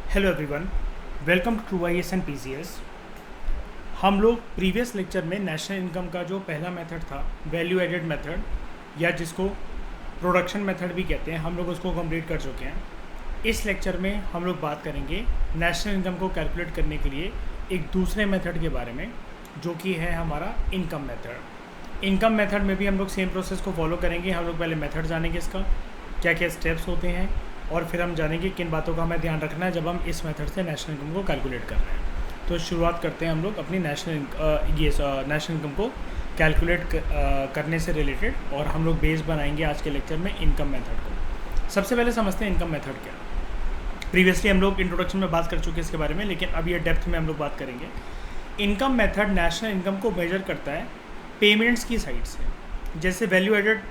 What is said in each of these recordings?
Hello everyone, welcome to IAS and PCS। हम लोग previous lecture में नेशनल इनकम का जो पहला मेथड था, वैल्यू एडेड मेथड या जिसको प्रोडक्शन मेथड भी कहते हैं, हम लोग उसको कंप्लीट कर चुके हैं। इस लेक्चर में हम लोग बात करेंगे नेशनल इनकम को कैलकुलेट करने के लिए एक दूसरे मेथड के बारे में, जो कि है हमारा इनकम मेथड। इनकम मेथड में भी हम लोग सेम प्रोसेस को फॉलो करेंगे। हम लोग पहले मेथड जानेंगे, इसका क्या क्या स्टेप्स होते हैं, और फिर हम जानेंगे किन बातों का हमें ध्यान रखना है जब हम इस मेथड से नेशनल इनकम को कैलकुलेट कर रहे हैं। तो शुरुआत करते हैं हम लोग अपनी नेशनल इनकम को कैलकुलेट करने से रिलेटेड, और हम लोग बेस बनाएंगे आज के लेक्चर में इनकम मेथड को। सबसे पहले समझते हैं इनकम मेथड क्या। प्रीवियसली हम लोग इंट्रोडक्शन में बात कर चुके हैं इसके बारे में, लेकिन अब ये डेप्थ में हम लोग बात करेंगे। इनकम मेथड नेशनल इनकम को मेजर करता है पेमेंट्स की साइड से। जैसे वैल्यू एडेड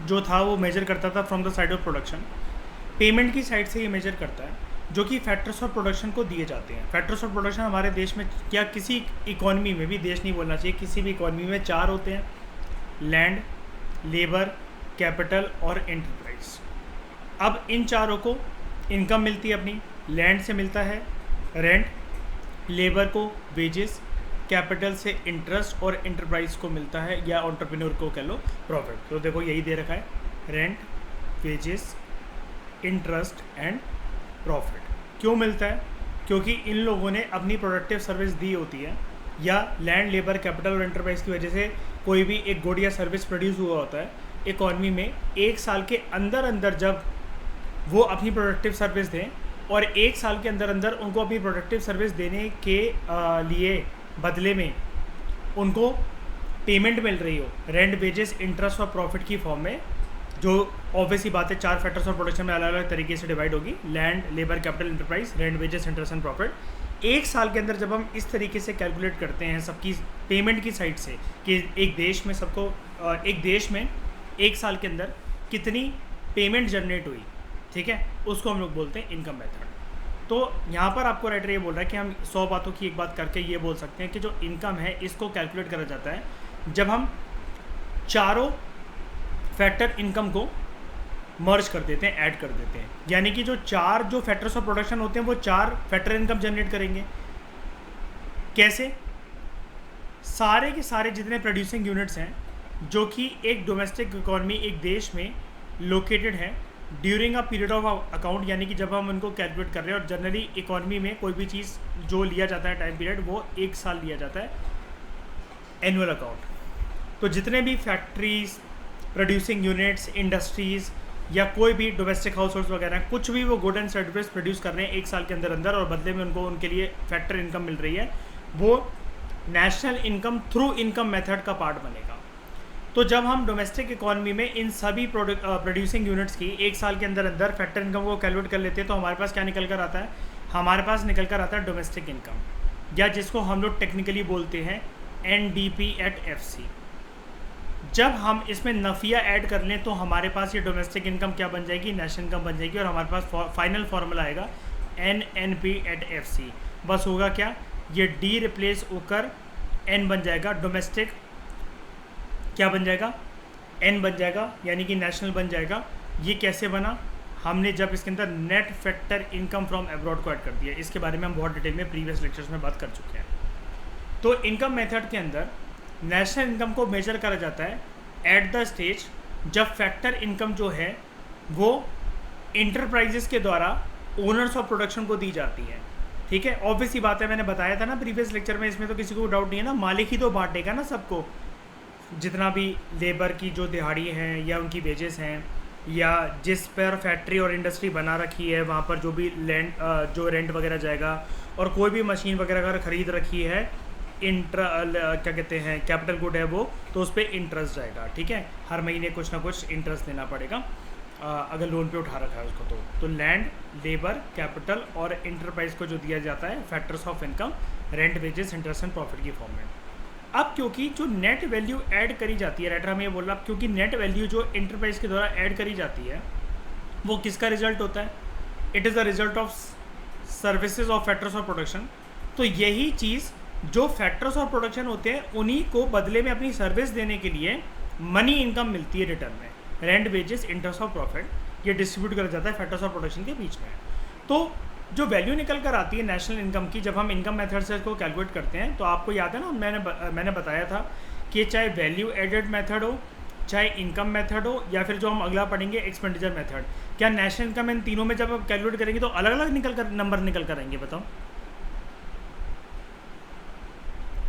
जो था वो मेजर करता था from the side of production, payment की साइड से ये मेजर करता है जो कि फैक्टर्स ऑफ प्रोडक्शन को दिए जाते हैं। फैक्टर्स ऑफ प्रोडक्शन हमारे देश में, क्या किसी इकोनॉमी में भी, देश नहीं बोलना चाहिए, किसी भी इकोनॉमी में 4 होते हैं: लैंड, लेबर, कैपिटल और एंटरप्राइज। अब इन चारों को इनकम मिलती है अपनी। लैंड से मिलता है रेंट, लेबर को वेजेस, कैपिटल से इंटरेस्ट, और एंटरप्राइज को मिलता है या एंटरप्रेन्योर को कह लो प्रॉफिट। तो देखो यही दे रखा है, rent, wages, interest and profit. क्यों मिलता है? क्योंकि इन लोगों ने अपनी प्रोडक्टिव सर्विस दी होती है, या लैंड, लेबर, कैपिटल और एंटरप्राइज की वजह से कोई भी एक गुड या सर्विस प्रोड्यूस हुआ होता है इकॉनमी में। एक साल के अंदर अंदर जब वो अपनी प्रोडक्टिव सर्विस दें, और एक साल के अंदर अंदर उनको अपनी प्रोडक्टिव सर्विस देने के लिए बदले में उनको पेमेंट मिल रही हो, रेंट, वेजेस, इंटरेस्ट और प्रॉफिट की फॉर्म में, जो ऑब्वियसली बात है 4 फैक्टर्स ऑफ प्रोडक्शन में अलग अलग तरीके से डिवाइड होगी: land, labour, capital, enterprise, rent, wages, interest and profit. एक साल के अंदर जब हम इस तरीके से कैलकुलेट करते हैं सबकी पेमेंट की साइड से कि एक देश में एक देश में एक साल के अंदर कितनी पेमेंट जनरेट हुई, ठीक है, उसको हम लोग बोलते हैं इनकम मेथड। तो यहाँ पर आपको राइटर ये बोल रहा है कि हम 100 बातों की एक बात करके ये बोल सकते हैं कि जो इनकम है इसको कैलकुलेट करा जाता है जब हम चारों फैक्टर इनकम को मर्ज कर देते हैं, ऐड कर देते हैं। यानी कि जो फैक्टर्स ऑफ प्रोडक्शन होते हैं वो 4 फैक्टर इनकम जनरेट करेंगे। कैसे? सारे के सारे जितने प्रोड्यूसिंग यूनिट्स हैं जो कि एक डोमेस्टिक इकोनॉमी, एक देश में लोकेटेड है during a period of account, यानी कि जब हम उनको कैलकुलेट कर रहे हैं। और जनरली इकोनॉमी में कोई भी चीज़ जो लिया जाता है टाइम पीरियड, वो 1 साल लिया जाता है, एनुअल अकाउंट। तो जितने भी फैक्ट्रीज, प्रोड्यूसिंग यूनिट्स, इंडस्ट्रीज़ या कोई भी डोमेस्टिक हाउस होल्ड्स वगैरह, कुछ भी वो गुड एंड सर्विस प्रोड्यूस कर रहे हैं 1 साल के अंदर अंदर, और बदले में उनको उनके लिए फैक्टर इनकम मिल रही है, वो national income through income method का पार्ट बनेगा। तो जब हम डोमेस्टिक इकोनॉमी में इन सभी प्रोड्यूसिंग यूनिट्स की 1 साल के अंदर अंदर फैक्टर इनकम को कैलकुलेट कर लेते हैं, तो हमारे पास क्या निकल कर आता है? हमारे पास निकल कर आता है डोमेस्टिक इनकम, या जिसको हम लोग टेक्निकली बोलते हैं NDP@FC। जब हम इसमें नफिया ऐड कर लें तो हमारे पास ये डोमेस्टिक इनकम क्या बन जाएगी? नेशनल इनकम बन जाएगी, और हमारे पास फाइनल फार्मूला आएगा NNP@FC। बस होगा क्या? ये D रिप्लेस होकर N बन जाएगा, डोमेस्टिक क्या बन जाएगा? N बन जाएगा, यानी कि नेशनल बन जाएगा। ये कैसे बना? हमने जब इसके अंदर net factor income from abroad को ऐड कर दिया। इसके बारे में हम बहुत डिटेल में प्रीवियस लेक्चर्स में बात कर चुके हैं। तो इनकम मेथड के अंदर नेशनल इनकम को मेजर करा जाता है एट द स्टेज जब फैक्टर इनकम जो है वो इंटरप्राइजेस के द्वारा ओनर्स ऑफ प्रोडक्शन को दी जाती है, ठीक है। ऑब्वियसली बात है, मैंने बताया था ना प्रीवियस लेक्चर में, इसमें तो किसी को डाउट नहीं है ना, मालिक ही तो बांटेगा ना सबको। जितना भी लेबर की जो दिहाड़ी है या उनकी वेजेस हैं, या जिस पर फैक्ट्री और इंडस्ट्री बना रखी है वहाँ पर जो भी लैंड जो रेंट वगैरह जाएगा, और कोई भी मशीन वगैरह अगर ख़रीद रखी है, क्या कहते हैं, कैपिटल गुड है वो, तो उस पर इंटरेस्ट जाएगा, ठीक है। हर महीने कुछ ना कुछ इंटरेस्ट देना पड़ेगा अगर लोन पे उठा रखा है उसको। तो लैंड, लेबर, कैपिटल और इंटरप्राइज को जो दिया जाता है factors of income, rent, wages, interest and profit की फॉर्म में। अब क्योंकि जो नेट वैल्यू ऐड करी जाती है, राइटर हमें ये बोल रहा, क्योंकि नेट वैल्यू जो इंटरप्राइज के द्वारा ऐड करी जाती है वो किसका रिजल्ट होता है? It is the result of services of factors of production. तो यही चीज़ जो फैक्टर्स ऑफ प्रोडक्शन होते हैं उन्हीं को बदले में अपनी सर्विस देने के लिए मनी इनकम मिलती है रिटर्न में। रेंट, वेजेस, इंटरेस्ट और प्रॉफिट ये डिस्ट्रीब्यूट करा जाता है फैक्टर्स ऑफ प्रोडक्शन के बीच में। तो जो वैल्यू निकल कर आती है नेशनल इनकम की, जब हम इनकम मेथड से इसको कैलकुलेट करते हैं, तो आपको याद है ना, मैंने बताया था कि चाहे वैल्यू एडेड मेथड हो, चाहे इनकम मेथड हो, या फिर जो हम अगला पढ़ेंगे एक्सपेंडिचर मेथड, क्या नेशनल इनकम इन तीनों में जब आप कैलकुलेट करेंगे तो अलग अलग निकल कर नंबर निकल कर आएंगे? बताओ,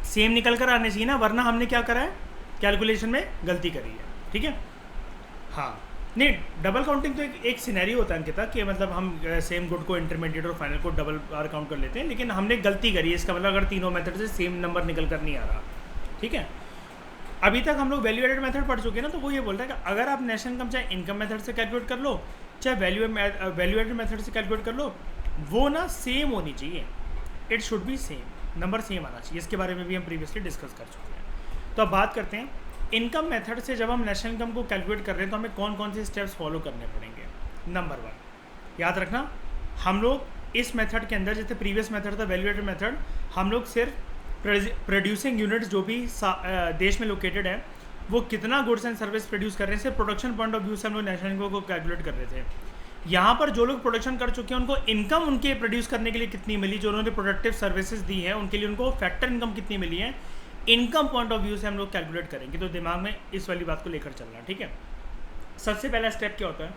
सेम निकल कर आने चाहिए ना, वरना हमने क्या करा है, कैलकुलेशन में गलती करी है। ठीक है, हाँ, नहीं, डबल काउंटिंग तो एक सिनेरियो होता है अंकिता, कि मतलब हम सेम गुड को, इंटरमीडिएट और फाइनल को डबल बार काउंट कर लेते हैं, लेकिन हमने गलती करी है। इसका मतलब अगर तीनों मेथड से सेम नंबर निकल कर नहीं आ रहा। ठीक है, अभी तक हम लोग वैल्यू एडेड मेथड पढ़ चुके हैं ना, तो वो ये बोलता है कि अगर आप नेशनल इनकम चाहे इनकम मेथड से कैलकुलेट कर लो, चाहे वैल्यू एडेड मेथड से कैलकुलेट कर लो, वो ना सेम होनी चाहिए। It should be same, number same आना चाहिए। इसके बारे में भी हम प्रीवियसली डिस्कस कर चुके हैं। तो अब बात करते हैं इनकम मेथड से जब हम नेशनल इनकम को कैलकुलेट कर रहे हैं तो हमें कौन कौन से स्टेप्स फॉलो करने पड़ेंगे। नंबर 1, याद रखना, हम लोग इस मेथड के अंदर, जैसे प्रीवियस मेथड था वैल्यू एडेड मेथड, हम लोग सिर्फ प्रोड्यूसिंग यूनिट्स जो भी देश में लोकेटेड है, वो कितना गुड्स एंड सर्विस प्रोड्यूस कर रहे हैं, सिर्फ प्रोडक्शन पॉइंट ऑफ व्यू से हम लोग नेशनल इनकम को कैलकुलेट कर रहे थे। यहाँ पर जो लोग प्रोडक्शन कर चुके हैं उनको इनकम उनके प्रोड्यूस करने के लिए कितनी मिली, जो उन्होंने प्रोडक्टिव सर्विसेज दी है उनके लिए उनको फैक्टर इनकम कितनी मिली है, इनकम पॉइंट ऑफ व्यू से हम लोग कैलकुलेट करेंगे। तो दिमाग में इस वाली बात को लेकर चलना। ठीक है, सबसे पहला स्टेप क्या होता है,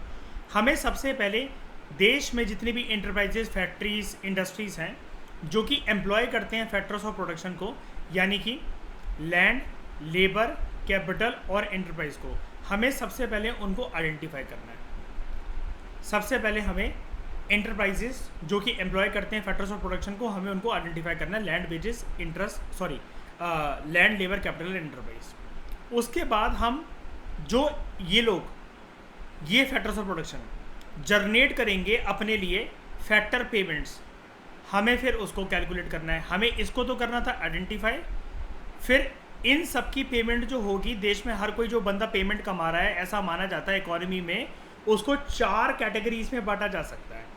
हमें सबसे पहले देश में जितनी भी इंटरप्राइजेज, फैक्ट्रीज, इंडस्ट्रीज़ हैं जो कि एम्प्लॉय करते हैं फैक्टर्स ऑफ प्रोडक्शन को, यानी कि लैंड, लेबर, कैपिटल और एंटरप्राइज को, हमें सबसे पहले उनको आइडेंटिफाई करना है। सबसे पहले हमें एंटरप्राइजेस जो कि एम्प्लॉय करते हैं फैक्टर्स ऑफ प्रोडक्शन को, हमें उनको आइडेंटिफाई करना है, land, wages, land, labour, capital, enterprise. उसके बाद हम जो ये लोग ये फैक्टर्स ऑफ प्रोडक्शन जनरेट करेंगे अपने लिए फैक्टर पेमेंट्स, हमें फिर उसको कैलकुलेट करना है। हमें इसको तो करना था आइडेंटिफाई, फिर इन सब की पेमेंट जो होगी, देश में हर कोई जो बंदा पेमेंट कमा रहा है, ऐसा माना जाता है इकोनॉमी में, उसको 4 कैटेगरीज में बांटा जा सकता है।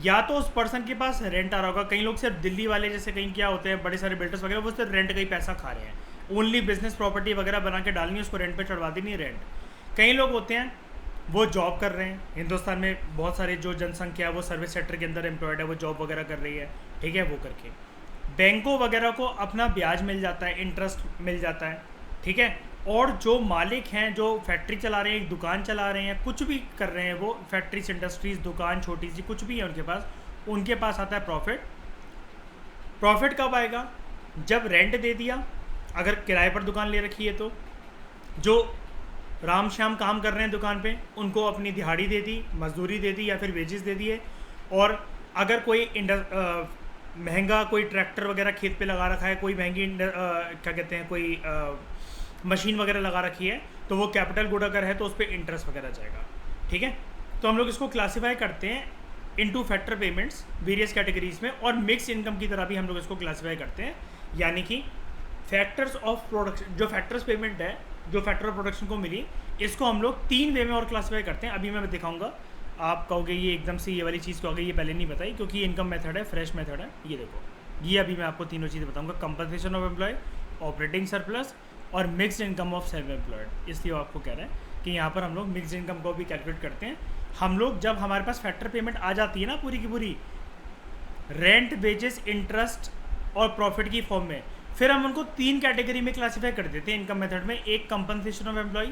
या तो उस पर्सन के पास रेंट आ रहा होगा, कई लोग सिर्फ दिल्ली वाले जैसे कहीं क्या होते हैं, बड़े सारे बिल्डर्स वगैरह, वो सिर्फ रेंट का ही पैसा खा रहे हैं, ओनली बिजनेस प्रॉपर्टी वगैरह बना के डालनी है, उसको रेंट पे चढ़वा देनी है रेंट। कई लोग होते हैं वो जॉब कर रहे हैं, हिंदुस्तान में बहुत सारी जो जनसंख्या है वो सर्विस सेक्टर के अंदर एम्प्लॉयड है, वो जॉब वगैरह कर रही है। ठीक है, वो करके बैंकों वगैरह को अपना ब्याज मिल जाता है, इंटरेस्ट मिल जाता है। ठीक है, और जो मालिक हैं, जो फैक्ट्री चला रहे हैं, एक दुकान चला रहे हैं, कुछ भी कर रहे हैं, वो फैक्ट्रीज, इंडस्ट्रीज, दुकान छोटी सी कुछ भी है उनके पास आता है प्रॉफिट। प्रॉफिट कब आएगा, जब रेंट दे दिया, अगर किराए पर दुकान ले रखी है तो, जो राम श्याम काम कर रहे हैं दुकान पे, उनको अपनी दिहाड़ी दे दी, मजदूरी दे दी या फिर वेजेस दे दिए। और अगर कोई महंगा कोई ट्रैक्टर वगैरह खेत पे लगा रखा है, कोई महंगी क्या कहते हैं, कोई मशीन वगैरह लगा रखी है, तो वो कैपिटल गुड अगर है तो उस पर इंटरेस्ट वगैरह जाएगा। ठीक है, तो हम लोग इसको क्लासीफाई करते हैं into factor payments various categories में, और मिक्स इनकम की तरह भी हम लोग इसको क्लासीफाई करते हैं। यानी कि फैक्टर्स ऑफ प्रोडक्शन, जो फैक्टर्स पेमेंट है, जो फैक्टर ऑफ प्रोडक्शन को मिली, इसको हम लोग 3 वे में और क्लासीफाई करते हैं। अभी मैं दिखाऊंगा, आप कहोगे ये एकदम से ये वाली चीज़ क्यों आ गई, ये पहले नहीं बताई, क्योंकि ये इनकम मेथड है, फ्रेश मेथड है। ये देखो, ये अभी मैं आपको तीनों चीज़ें बताऊंगा, compensation of employ, operating surplus और mixed income of self employed. इसलिए आपको कह रहे हैं कि यहाँ पर हम लोग मिक्स्ड इनकम को भी कैलकुलेट करते हैं। हम लोग जब हमारे पास फैक्टर पेमेंट आ जाती है ना पूरी की पूरी, रेंट, वेजेस, इंटरेस्ट और प्रॉफिट की फॉर्म में, फिर हम उनको 3 कैटेगरी में क्लासीफाई कर देते हैं इनकम मेथड में। एक कंपनसेशन ऑफ एम्प्लॉय,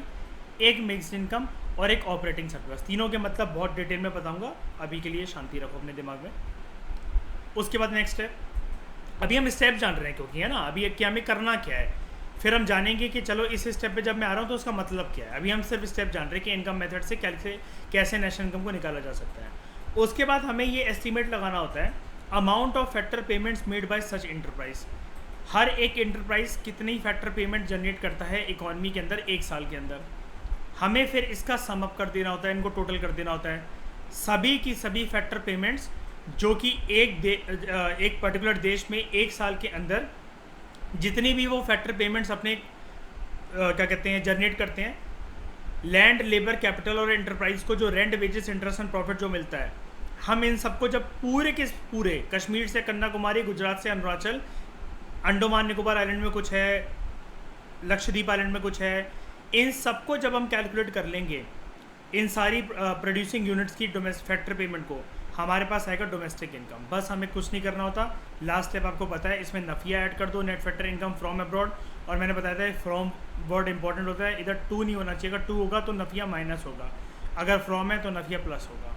एक मिक्स्ड इनकम और एक ऑपरेटिंग सरप्लस। तीनों के मतलब बहुत डिटेल में बताऊंगा, अभी के लिए शांति रखो अपने दिमाग में। उसके बाद नेक्स्ट स्टेप, अभी हम स्टेप जान रहे हैं क्योंकि है ना, अभी कि हमें करना क्या है, फिर हम जानेंगे कि चलो इस स्टेप पे जब मैं आ रहा हूँ तो उसका मतलब क्या है। अभी हम सिर्फ स्टेप जान रहे हैं कि इनकम मेथड से कैसे नेशनल इनकम को निकाला जा सकता है। उसके बाद हमें ये एस्टीमेट लगाना होता है amount of factor payments made by such enterprise. हर एक एंटरप्राइज कितनी फैक्टर पेमेंट जनरेट करता है इकोनॉमी के अंदर एक साल के अंदर, हमें फिर इसका सम अप कर देना होता है, इनको टोटल कर देना होता है। सभी की सभी फैक्टर पेमेंट्स जो कि एक पर्टिकुलर देश में एक साल के अंदर जितनी भी वो फैक्टर पेमेंट्स अपने क्या कहते हैं जनरेट करते हैं, लैंड, लेबर, कैपिटल और एंटरप्राइज को जो rent, wages, interest and profit जो मिलता है, हम इन सबको जब पूरे के पूरे कश्मीर से कन्याकुमारी, गुजरात से अरुणाचल, अंडमान निकोबार आइलैंड में कुछ है, लक्षद्वीप आइलैंड में कुछ है, इन सबको जब हम कैलकुलेट कर लेंगे, इन सारी प्रोड्यूसिंग यूनिट्स की डोमेस्टिक फैक्टर पेमेंट को, हमारे पास आएगा डोमेस्टिक इनकम। बस हमें कुछ नहीं करना होता, लास्ट स्टेप आपको पता है, इसमें नफिया ऐड कर दो, net factor income from abroad. और मैंने बताया था फ्रॉम वर्ड इंपॉर्टेंट होता है, इधर टू नहीं होना चाहिए, अगर टू होगा तो नफिया माइनस होगा, अगर फ्रॉम है तो नफिया प्लस होगा।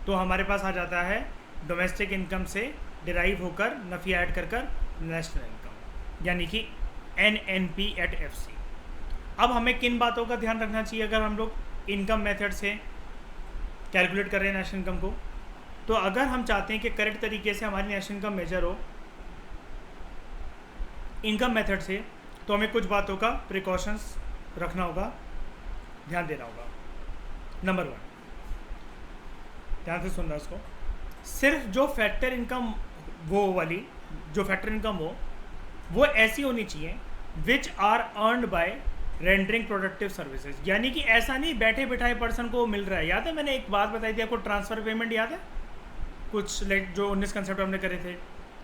तो हमारे पास आ जाता है डोमेस्टिक इनकम से डिराइव होकर नफिया ऐड कर कर नेशनल इनकम, यानी कि NNP@FC। अब हमें किन बातों का ध्यान रखना चाहिए अगर हम लोग इनकम मेथड से कैलकुलेट कर रहे हैं नेशनल इनकम को? तो अगर हम चाहते हैं कि करेक्ट तरीके से हमारी नेशनल इनकम मेजर हो इनकम मेथड से, तो हमें कुछ बातों का प्रिकॉशंस रखना होगा, ध्यान देना होगा। नंबर 1, ध्यान से सुनना इसको, सिर्फ जो फैक्टर इनकम वो वाली जो फैक्टर इनकम हो वो ऐसी होनी चाहिए which are earned by rendering productive services. यानी कि ऐसा नहीं बैठे बिठाए पर्सन को मिल रहा है। याद है मैंने एक बात बताई थी आपको, ट्रांसफ़र पेमेंट याद है? कुछ लाइक जो 19 कंसेप्ट हमने करे थे,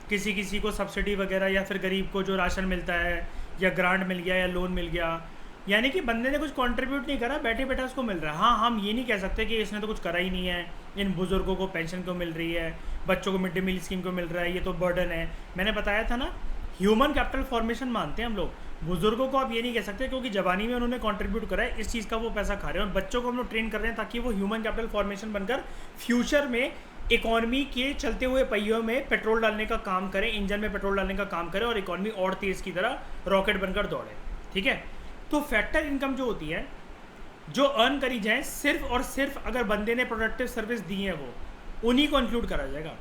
किसी किसी को सब्सिडी वगैरह या फिर गरीब को जो राशन मिलता है या ग्रांट मिल गया या लोन मिल गया, यानी कि बंदे ने कुछ कंट्रीब्यूट नहीं करा, बैठे बैठा उसको मिल रहा है। हाँ, हम ये नहीं कह सकते कि इसने तो कुछ करा ही नहीं है, इन बुज़ुर्गों को पेंशन क्यों मिल रही है, बच्चों को मिड डे मील स्कीम क्यों मिल रहा है, ये तो बर्डन है। मैंने बताया था ना, ह्यूमन कैपिटल फॉर्मेशन मानते हैं हम लोग। बुजुर्गों को आप ये नहीं कह सकते क्योंकि जवानी में उन्होंने कंट्रीब्यूट करा है, इस चीज़ का वो पैसा खा रहे हैं। और बच्चों को हम लोग ट्रेन कर रहे हैं ताकि वो ह्यूमन कैपिटल फॉर्मेशन बनकर फ्यूचर में इकॉनमी के चलते हुए पहियों में पेट्रोल डालने का काम करें, इंजन में पेट्रोल डालने का काम करें और इकॉनमी और तेज़ की तरह रॉकेट बनकर दौड़े। ठीक है, तो फैक्टर इनकम जो होती है, जो अर्न करी जाए सिर्फ और सिर्फ अगर बंदे ने प्रोडक्टिव सर्विस दी है वो, उन्हीं को इंक्लूड करा जाएगा।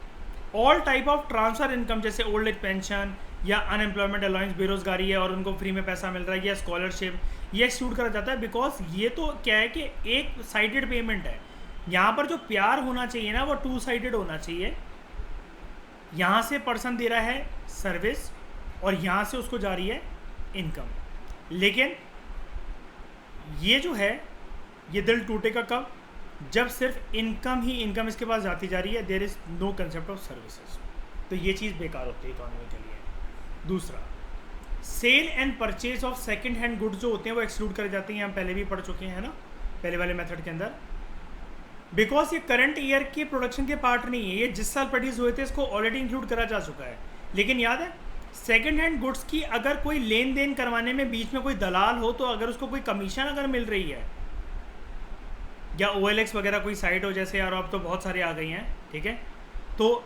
All type of transfer income जैसे ओल्ड एज पेंशन या अनएम्प्लॉयमेंट अलाउंस, बेरोजगारी है और उनको फ्री में पैसा मिल रहा है, या स्कॉलरशिप, ये एक्सक्लूड करा जाता है। बिकॉज ये तो क्या है कि एक साइडेड पेमेंट है। यहाँ पर जो प्यार होना चाहिए ना वो टू साइडेड होना चाहिए। यहाँ से पर्सन दे रहा है सर्विस और यहाँ से उसको जा रही है इनकम। लेकिन ये जो है ये दिल टूटेगा कब? जब सिर्फ इनकम ही इनकम इसके पास जाती जा रही है, there is no concept of services. तो ये चीज़ बेकार होती है इकोनॉमी के लिए। दूसरा, sale and purchase of second hand goods जो होते हैं वो एक्सक्लूड करे जाते हैं। हम पहले भी पढ़ चुके हैं ना पहले वाले मेथड के अंदर, बिकॉज ये करंट ईयर के प्रोडक्शन के पार्ट नहीं है। ये जिस साल प्रोड्यूस हुए थे इसको ऑलरेडी इंक्लूड करा जा चुका है। लेकिन याद है, सेकंड हैंड गुड्स की अगर कोई लेन देन करवाने में बीच में कोई दलाल हो, तो अगर उसको कोई कमीशन अगर मिल रही है या OLX वगैरह कोई साइट हो, जैसे यार अब तो बहुत सारे आ गई हैं, ठीक है, तो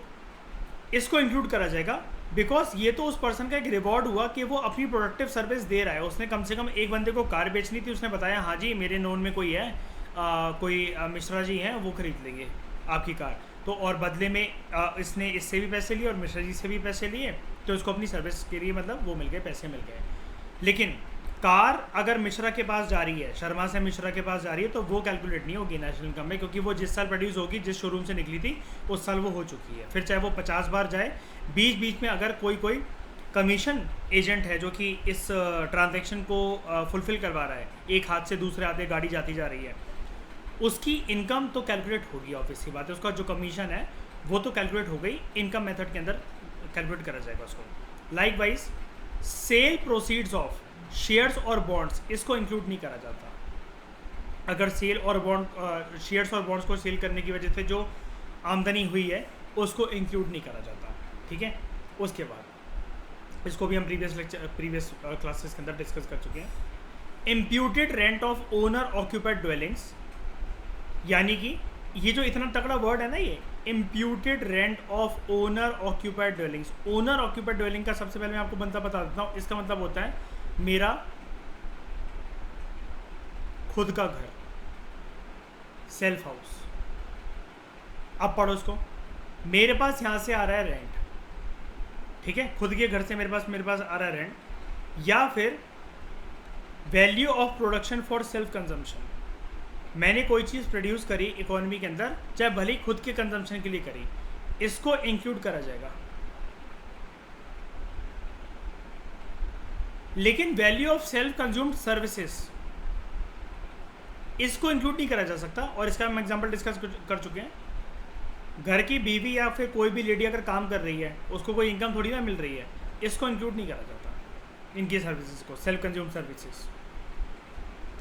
इसको इंक्लूड करा जाएगा। बिकॉज ये तो उस पर्सन का एक रिवॉर्ड हुआ कि वो अपनी प्रोडक्टिव सर्विस दे रहा है। उसने कम से कम एक बंदे को कार बेचनी थी, उसने बताया हाँ जी मेरे नोन में कोई है, कोई मिश्रा जी हैं, वो खरीद लेंगे आपकी कार। तो और बदले में इसने इससे भी पैसे लिए और मिश्रा जी से भी पैसे लिए, तो उसको अपनी सर्विस के लिए मतलब वो मिल गए, पैसे मिल गए। लेकिन कार अगर मिश्रा के पास जा रही है, शर्मा से मिश्रा के पास जा रही है, तो वो कैलकुलेट नहीं होगी नेशनल इनकम में, क्योंकि वो जिस साल प्रोड्यूस होगी, जिस शोरूम से निकली थी उस साल वो हो चुकी है। फिर चाहे वो 50 बार जाए, बीच बीच में अगर कोई कमीशन एजेंट है जो कि इस ट्रांजैक्शन को फुलफ़िल करवा रहा है, एक हाथ से दूसरे हाथ गाड़ी जाती जा रही है, उसकी इनकम तो कैलकुलेट होगी, ऑब्वियस सी बात है। उसका जो कमीशन है वो तो कैलकुलेट हो गई, इनकम मेथड के अंदर कैलकुलेट करा जाएगा उसको। Likewise sale proceeds of shares और बॉन्ड्स, इसको इंक्लूड नहीं करा जाता। अगर सेल और बॉन्ड शेयर्स और बॉन्ड्स को सेल करने की वजह से जो आमदनी हुई है उसको इंक्लूड नहीं करा जाता। ठीक है, उसके बाद इसको भी हम प्रीवियस क्लासेस के अंदर डिस्कस कर चुके हैं। Imputed rent of owner occupied dwellings, यानी कि ये जो इतना तगड़ा वर्ड है ना, ये imputed rent of owner occupied dwellings. Owner occupied dwelling का सबसे पहले मैं आपको मतलब बता देता हूँ। इसका मतलब होता है मेरा खुद का घर, सेल्फ हाउस। अब पढ़ो उसको, मेरे पास यहाँ से आ रहा है रेंट, ठीक है, खुद के घर से मेरे पास आ रहा है रेंट, या फिर value of production for self consumption. मैंने कोई चीज़ प्रोड्यूस करी इकोनॉमी के अंदर, चाहे भले खुद के कंजम्पशन के लिए करी, इसको इंक्लूड करा जाएगा। लेकिन value of self consumed services, इसको इंक्लूड नहीं करा जा सकता। और इसका हम एग्जांपल डिस्कस कर चुके हैं। घर की बीवी या फिर कोई भी लेडी अगर काम कर रही है, उसको कोई इनकम थोड़ी ना मिल रही है, इसको इंक्लूड नहीं करा जाता इनकी सर्विसेज को, सेल्फ कंज्यूम सर्विसेज।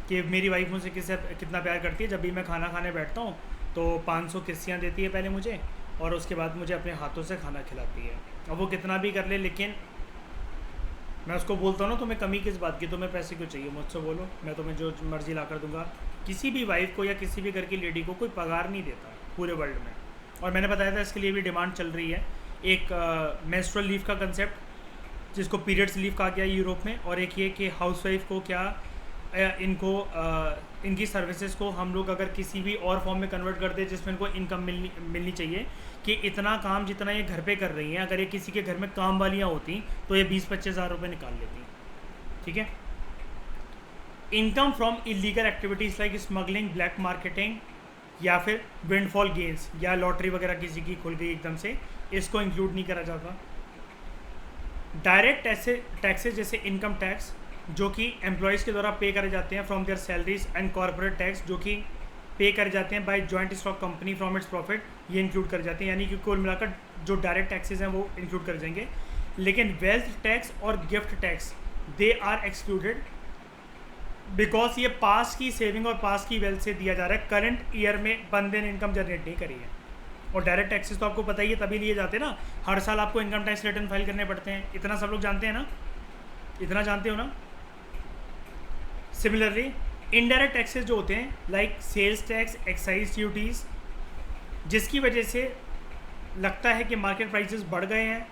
कि मेरी वाइफ मुझसे कितना प्यार करती है, जब भी मैं खाना खाने बैठता हूँ तो 500 किस्सियाँ देती है पहले मुझे, और उसके बाद मुझे अपने हाथों से खाना खिलाती है। अब वो कितना भी कर ले, लेकिन मैं उसको बोलता हूँ ना तुम्हें कमी किस बात की, तुम्हें पैसे क्यों चाहिए, मुझसे बोलो, मैं तुम्हें जो मर्ज़ी ला कर दूंगा। किसी भी वाइफ को या किसी भी घर की लेडी को कोई पगार नहीं देता पूरे वर्ल्ड में। और मैंने बताया था इसके लिए भी डिमांड चल रही है। एक मेंस्ट्रुअल लीव का कंसेप्ट जिसको पीरियड्स लीव कहा गया यूरोप में, और एक ये कि हाउसवाइफ को क्या इनकी सर्विसेज को हम लोग अगर किसी भी और फॉर्म में कन्वर्ट कर दे जिसमें इनको इनकम मिलनी चाहिए, कि इतना काम जितना ये घर पे कर रही हैं, अगर ये किसी के घर में काम वालियाँ होती तो ये 20-25 हज़ार रुपये निकाल लेती। ठीक है। Income from illegal activities like smuggling, black marketing, या फिर विंडफॉल गेंस, या लॉटरी वगैरह किसी की खुल गई एकदम से, इसको इंक्लूड नहीं करा जाता। डायरेक्ट टैक्सेस जैसे इनकम टैक्स जो कि एम्प्लॉयज़ के द्वारा पे करे जाते हैं from their salaries, and corporate tax जो कि पे करे जाते हैं by joint stock company from its profit, ये इंक्लूड कर जाते हैं। यानी कि कुल मिलाकर जो डायरेक्ट टैक्सेस हैं वो इंक्लूड कर जाएंगे। लेकिन वेल्थ टैक्स और gift tax they are excluded, because ये पास की सेविंग और पास की वेल्थ से दिया जा रहा है, करंट ईयर में बंदे ने इनकम जनरेट नहीं करी है। और डायरेक्ट टैक्सेस तो आपको पता ही है तभी लिए जाते हैं ना, हर साल आपको इनकम टैक्स रिटर्न फाइल करने पड़ते हैं, इतना सब लोग जानते हैं ना, इतना जानते हो ना। सिमिलरली इनडायरेक्ट टैक्सेस जो होते हैं like sales tax, excise duties, जिसकी वजह से लगता है कि मार्केट प्राइसेस बढ़ गए हैं,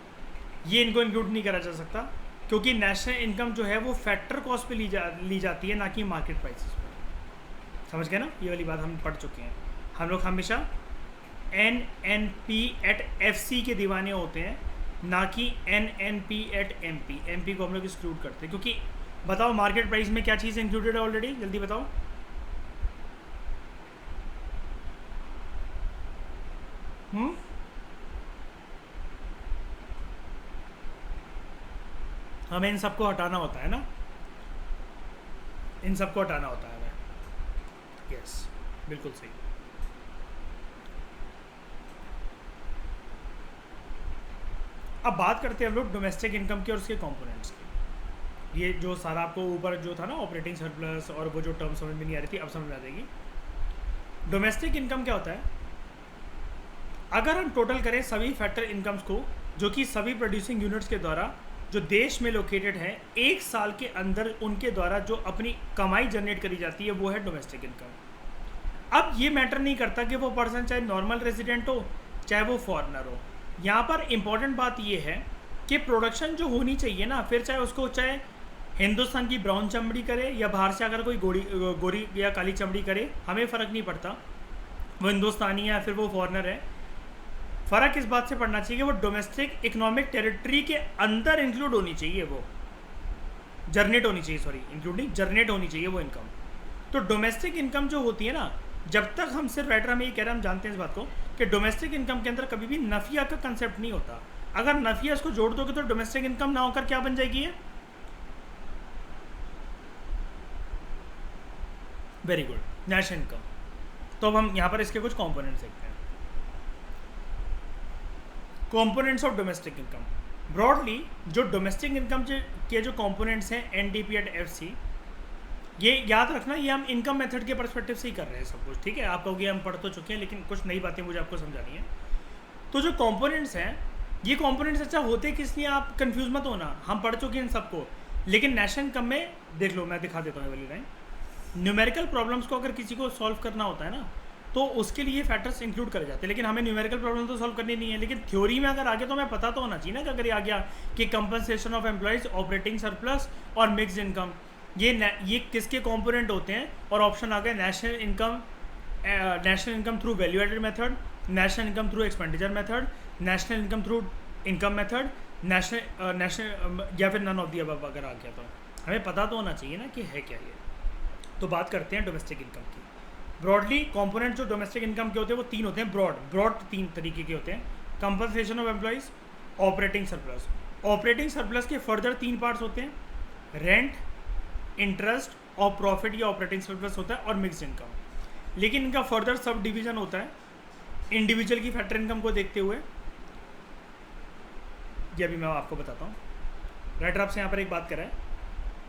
ये इनको इंक्लूड नहीं करा जा सकता, क्योंकि नेशनल इनकम जो है वो फैक्टर कॉस्ट पे ली जाती है, ना कि मार्केट प्राइसेस पर। समझ गए ना, ये वाली बात हम पढ़ चुके हैं। हम लोग हमेशा NNP@FC के दीवाने होते हैं, ना कि NNP@MP। MP को हम लोग एक्सक्लूड करते हैं, क्योंकि बताओ मार्केट प्राइस में क्या चीज़ इंक्लूडेड है ऑलरेडी, जल्दी बताओ। हमें इन सबको हटाना होता है ना, इन सबको हटाना होता है हमें। यस, बिल्कुल सही। अब बात करते हैं हम लोग डोमेस्टिक इनकम की और उसके कंपोनेंट्स की। ये जो सारा आपको ऊपर जो था ना ऑपरेटिंग सरप्लस और वो जो टर्म समझ में नहीं आ रही थी, अब समझ में आ जाएगी। डोमेस्टिक इनकम क्या होता है? अगर हम टोटल करें सभी फैक्टर इनकम्स को, जो कि सभी प्रोड्यूसिंग यूनिट्स के द्वारा जो देश में लोकेटेड है, एक साल के अंदर उनके द्वारा जो अपनी कमाई जनरेट करी जाती है, वो है डोमेस्टिक इनकम। अब ये मैटर नहीं करता कि वो पर्सन चाहे नॉर्मल रेजिडेंट हो चाहे वो फॉरेनर हो। यहाँ पर इंपॉर्टेंट बात ये है कि प्रोडक्शन जो होनी चाहिए ना, फिर चाहे उसको चाहे हिंदुस्तान की ब्राउन चमड़ी करे या बाहर से अगर कोई गोरी या काली चमड़ी करे, हमें फ़र्क नहीं पड़ता, वो हिंदुस्तानी है या फिर वो फॉरेनर है। फ़र्क इस बात से पड़ना चाहिए कि वो डोमेस्टिक इकोनॉमिक टेरिटरी के अंदर इंक्लूड होनी चाहिए, वो जनरेट होनी चाहिए, सॉरी इंक्लूडिंग जनरेट होनी चाहिए वो इनकम। तो डोमेस्टिक इनकम जो होती है ना, जब तक हम सिर्फ राइटर हमें ये कह रहे हैं, हम जानते हैं इस बात को कि डोमेस्टिक इनकम के अंदर कभी भी नफिया का कंसेप्ट नहीं होता। अगर नफिया इसको जोड़ दोगे तो डोमेस्टिक इनकम ना होकर क्या बन जाएगी है? Very good, national income. तो अब हम यहाँ पर इसके कुछ कंपोनेंट्स देखते हैं। Components of domestic income. Broadly जो डोमेस्टिक इनकम के जो कंपोनेंट्स हैं NDP@FC, ये याद रखना, ये हम इनकम मेथड के पर्सपेक्टिव से ही कर रहे हैं सब कुछ, ठीक है। आप कहोगे हम पढ़ तो चुके हैं, लेकिन कुछ नई बातें मुझे आपको समझानी है। तो जो कंपोनेंट्स हैं, ये कंपोनेंट्स अच्छा होते किस लिए, आप कंफ्यूज मत होना, हम पढ़ चुके हैं इन सबको। लेकिन नेशनल इनकम में देख लो, मैं दिखा देता हूँ ये वाली लाइन। न्यूमेरिकल प्रॉब्लम्स को अगर किसी को सॉल्व करना होता है ना, तो उसके लिए फैक्टर्स इंक्लूड करे जाते हैं। लेकिन हमें न्यूमेरिकल प्रॉब्लम तो सॉल्व करनी नहीं है, लेकिन थ्योरी में अगर आ गया तो हमें पता तो होना चाहिए ना कि अगर ये आ गया कि compensation of employees, operating surplus और मिक्स्ड इनकम, ये किसके कंपोनेंट होते हैं। और ऑप्शन आ गया national income through value added method, national income through expenditure method, national income through income method, national या फिर नन ऑफ दी अबव अगर आ गया तो हमें पता तो होना चाहिए ना कि है क्या ये। तो बात करते हैं डोमेस्टिक इनकम की। ब्रॉडली कंपोनेंट जो डोमेस्टिक इनकम के होते हैं वो तीन होते हैं, ब्रॉड तीन तरीके के होते हैं। Compensation of employees, operating surplus. Operating surplus के फर्दर तीन पार्ट्स होते हैं, रेंट, इंटरेस्ट और प्रॉफिट, ये ऑपरेटिंग सरप्लस होता है, और मिक्स्ड इनकम। लेकिन इनका फर्दर सब डिवीजन होता है इंडिविजुअल की फैक्टर इनकम को देखते हुए। ये अभी मैं आपको बताता हूँ। राइटर आपसे यहाँ पर एक बात कर रहा है,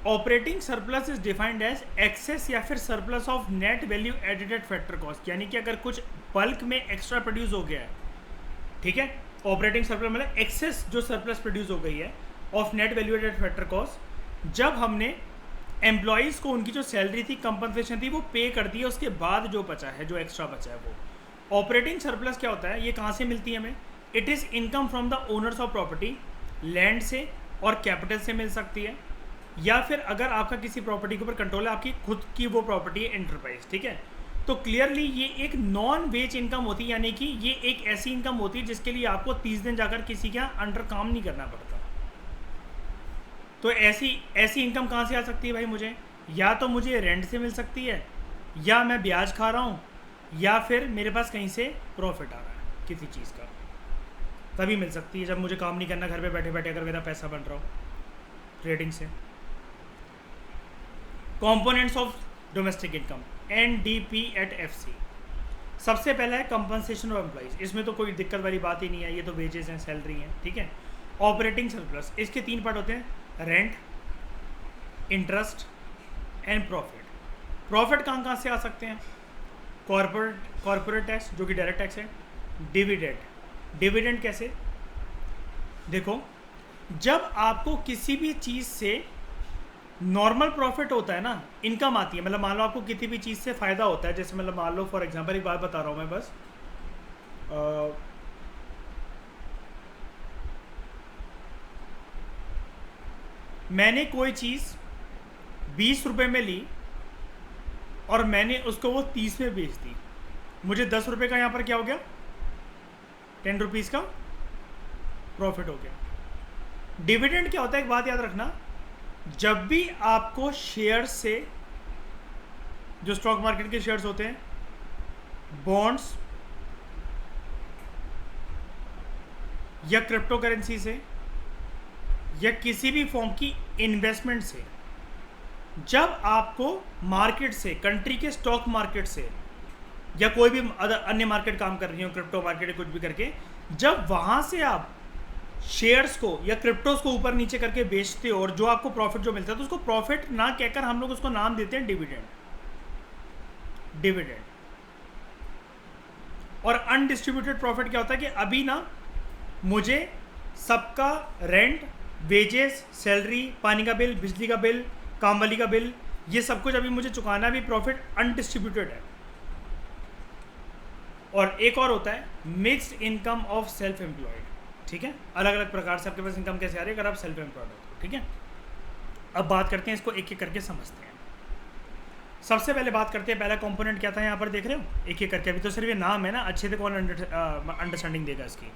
operating surplus is defined as excess या फिर surplus of net value added factor cost. यानी कि अगर कुछ बल्क में एक्स्ट्रा प्रोड्यूस हो गया है ठीक है। ऑपरेटिंग सरप्लस मतलब एक्सेस जो सरप्लस प्रोड्यूस हो गई है of net value added factor cost, जब हमने एम्प्लॉयज़ को उनकी जो सैलरी थी, कंपनसेशन थी, वो पे कर दी है, उसके बाद जो बचा है, जो एक्स्ट्रा बचा है वो ऑपरेटिंग सरप्लस क्या होता है, ये कहाँ से मिलती है हमें? It is income from the owners of property, land से और कैपिटल से मिल सकती है, या फिर अगर आपका किसी प्रॉपर्टी के ऊपर कंट्रोल है, आपकी खुद की वो प्रॉपर्टी है, एंटरप्राइज, ठीक है। तो क्लियरली ये एक नॉन वेज इनकम होती है, यानी कि ये एक ऐसी इनकम होती है जिसके लिए आपको 30 दिन जाकर किसी के यहाँ अंडर काम नहीं करना पड़ता। तो ऐसी इनकम कहाँ से आ सकती है भाई? मुझे या तो मुझे रेंट से मिल सकती है, या मैं ब्याज खा रहा हूँ, या फिर मेरे पास कहीं से प्रॉफिट आ रहा है किसी चीज़ का, तभी मिल सकती है जब मुझे काम नहीं करना, घर पे बैठे बैठे अगर मेरा पैसा बन रहा हो ट्रेडिंग से। Components of domestic income NDP at FC। सबसे पहला है कंपनसेशन ऑफ एम्प्लॉइज, इसमें तो कोई दिक्कत वाली बात ही नहीं है, ये तो वेजेस हैं, सैलरी हैं, ठीक है। ऑपरेटिंग सरप्लस, इसके 3 पार्ट होते हैं, rent, interest and profit. Profit कहाँ से आ सकते हैं? कॉर्पोरेट टैक्स जो कि डायरेक्ट टैक्स है, डिविडेंड कैसे? देखो, जब आपको किसी भी चीज़ से नॉर्मल प्रॉफिट होता है ना, इनकम आती है, मतलब मान लो आपको किसी भी चीज़ से फ़ायदा होता है, जैसे मतलब मान लो फॉर एग्जांपल एक बात बता रहा हूँ मैं बस, मैंने कोई चीज़ 20 रुपये में ली और मैंने उसको वो 30 में बेच दी, मुझे 10 रुपये का यहाँ पर क्या हो गया? 10 रुपीज़ का प्रॉफिट हो गया। डिविडेंड क्या होता है, एक बात याद रखना, जब भी आपको शेयर से, जो स्टॉक मार्केट के शेयर्स होते हैं, बॉन्ड्स या क्रिप्टो करेंसी से या किसी भी फॉर्म की इन्वेस्टमेंट से, जब आपको मार्केट से, कंट्री के स्टॉक मार्केट से या कोई भी अन्य मार्केट काम कर रही हो, क्रिप्टो मार्केट कुछ भी करके, जब वहाँ से आप शेयर्स को या क्रिप्टोस को ऊपर नीचे करके बेचते हो और जो आपको प्रॉफिट जो मिलता है, तो उसको प्रॉफिट ना कहकर हम लोग उसको नाम देते हैं डिविडेंड। और अनडिस्ट्रीब्यूटेड प्रॉफिट क्या होता है कि अभी ना मुझे सबका रेंट, वेजेस, सैलरी, पानी का बिल, बिजली का बिल, काम वाली का बिल, ये सब कुछ अभी मुझे चुकाना भी प्रॉफिट अनडिस्ट्रीब्यूटेड है। और एक और होता है mixed income of self employed, ठीक है। अलग अलग प्रकार से आपके पास इनकम कैसे आ रही है अगर आप सेल्फ एम्प्लॉयड हो तो, ठीक है। अब बात करते हैं, इसको एक एक करके समझते हैं। सबसे पहले बात करते हैं, पहला कंपोनेंट क्या था, यहाँ पर देख रहे हो, एक एक करके, अभी तो सिर्फ ये नाम है ना, अच्छे से कौन अंडरस्टैंडिंग देगा इसकी,